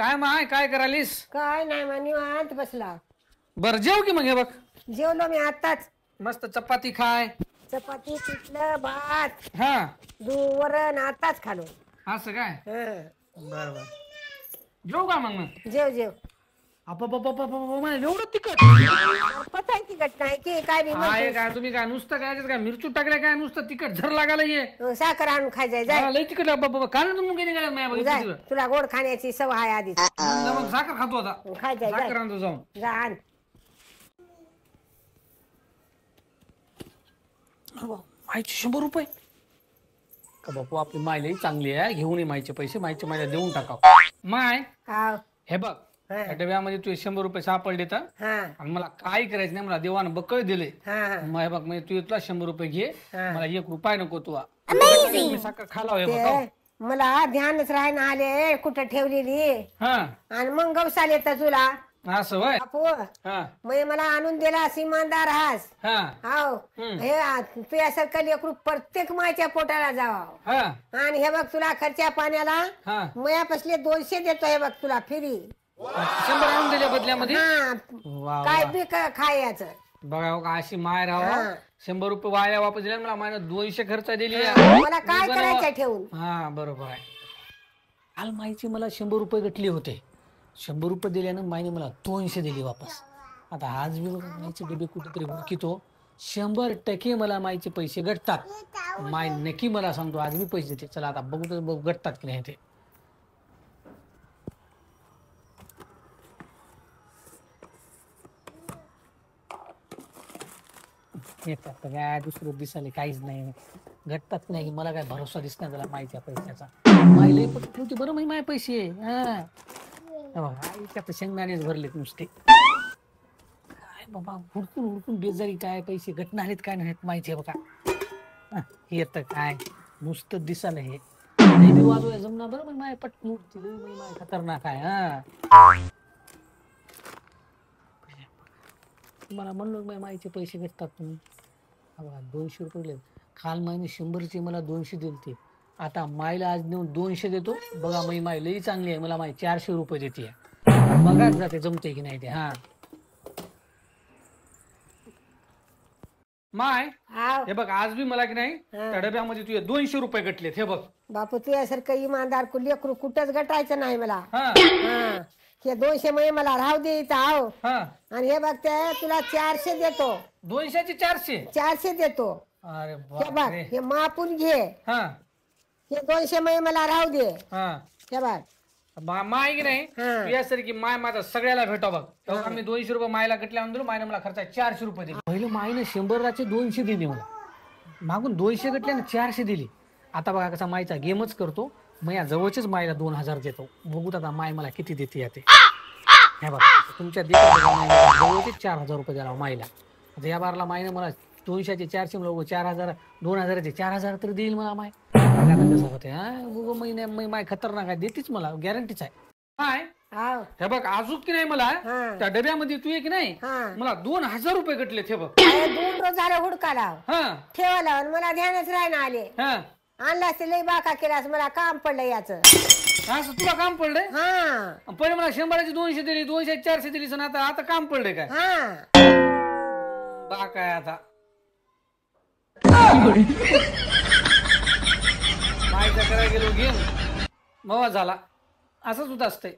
काय माय काय करालीस? काय नाही मग निवांत बसला. बर जेव की मग हे बघ जेवलो मी आताच. मस्त चपाती खाय. चपाती पिठलं भात हा वरण आताच खालो. असं काय? हं. बर बर जेव का मग जेव जेव. एवढं तिखट पचाय तिखट नाही की काय बी काय म्हणतोस. काय तुम्ही काय नुसतं काय काय मिरचू टाकल्या काय नुसतं तिखट झर लागायला ये साखर आणून खाय जाय जाय. लय तिखट काय तुम्ही काय निघाला जाय तुला गोड खाण्याची सवय आहे आधीच. मग साखर खातो आता खाय जाय साखर जाय आणतो जाऊन. जा आण. मायचे 100 रुपये का बापू आपली माय लई चांगली आहे. घेऊन ये मायचे पैसे मायच्या मायला देऊन टाकाव. माय हाव. हे बघ हा. त्या डब्यामध्ये तू 100 रुपये सापडले तर हा आणि मला काय करायचं नाही. मला देवानं बकळ दिले. हा मग हे बघ म्हणजे तू तुला 100 रुपये घे. हा. मला 1 रुपया नको तू मी साखर खाला हे बघ हो. ते मला ध्यानच राहायला आले कुठं ठेवलेली हा आणि मग गवसाल येत तुला असं वय बापू हा मग मला आणून दिला इमानदार हास. हा हाव हे तुझ्यासारखं लेकरू प्रत्येक मायच्या पोटाला जावा. हा आणि हे बघ तुला खर्च्या पाण्याला हा मयापासले 200 देतो. हे बघ तुला फ्री. 100 आणून दिल्या बदल्यामध्ये. हा वा काय वा. बी खायचं. बघा हो का अशी माय राहा हा. 100 रुपये वाया वापस दिले मला मायनं 200 खर्च दिली. मला काय करायचं ठेवून. हा बरोबर आहे. काल माईची मला 100 रुपये गटले होते. 100 रुपये दिल्यानं माईने मला 200 दिली वापस. आता आज मी माईचे डबे कुठेतरी हुडकितो. 100% मला माईचे पैसे गटतात. माय नक्की मला सांगतो आज मी पैसे देते. चला आता बघू गटतात की नाही ते. येतात तर काय दुसरं दिसायला काहीच नाही. घटतात नाही मला काय भरोसा दिसणार त्याला माहिती पैशाचा. माहिले होती बरं मी माय पैसे. हा त्यात शेंगदाणेच भरलेत नुसते. काय बाबा हुडकून हुडकून बेजारी काय पैसे घटना आलेत काय नाहीत माहिती आहे बघा. येत काय नुसतं दिसायला हे वाजवाय जमना बरं मग माय पट मूर्ती माय खतरनाक आहे. हा मला म्हणलं मायचे पैसे घेतात तुम्ही. 200 रुपये काल मायने 100चे मला 200 दिलते. आता मायला आज नेऊन 200 देतो. बघा माय लई चांगली आहे. मला माय 400 रुपये देते. बघाच जाते जमते की नाही ते. हा माय हे बघ आज बी मला की नाही त्या डब्यामध्ये तुझे 200 रुपये गटलेत. हे बघ बापू तुझ्यासारखं इमानदार लेकरू कुठंच गटायचं नाही मला. हा हे 200 मध्ये मला राहू दे इथं आहो. हा आणि हे बघ ते तुला 400 देतो. 200 चे 400. 400 देतो. अरे हे बघ बापरे. हे मापून घे. हा हे 200 मध्ये मला राहू दे. हा हे बघ माय की नाही हा. तुझ्यासारखी माय माझा सगळ्याला भेटा बघ. तेव्हा आम्ही 200 रुपये मायला कटल्या म्हणून मायने मला खर्च 400 रुपये दिले. पहिलं मायने 100चे 200 दिले मला. मागून 200 गटल्याने 400 दिली. आता बघा कसा मायचा गेमच करतो. मग या जवळचेच मायला 2000 देतो. बघू आता माय मला किती देते ते. हे बघा तुमच्या जवळचे 4000 रुपये द्याला मायला. आता या बारला मायने मला 200चे 400 मला 4000 2000चे 4000 तर देईल मला माय. कसं होते हा महिने माय खतरनाक आहे. देतीच मला गॅरंटीच आहे. माय हे बघ अजून की नाही मला त्या डब्यामध्ये तू की नाही मला 2000 रुपये गटले. हे बघ 2 रोज झालं हुडकाला हा ठेवायला आणि मला ध्यानच राहायला आले. हा आणलास ते लई बाका केलास. मला काम पडलं याचं. असं तुला काम पडलंय. हा पहिले मला 100चे 200 दिली 200चे 400 दिली. सण आता काम पडलंय काय हा बा काय आता मायचा करायला गेलो गेम मवा झाला. असंच होत असतंय.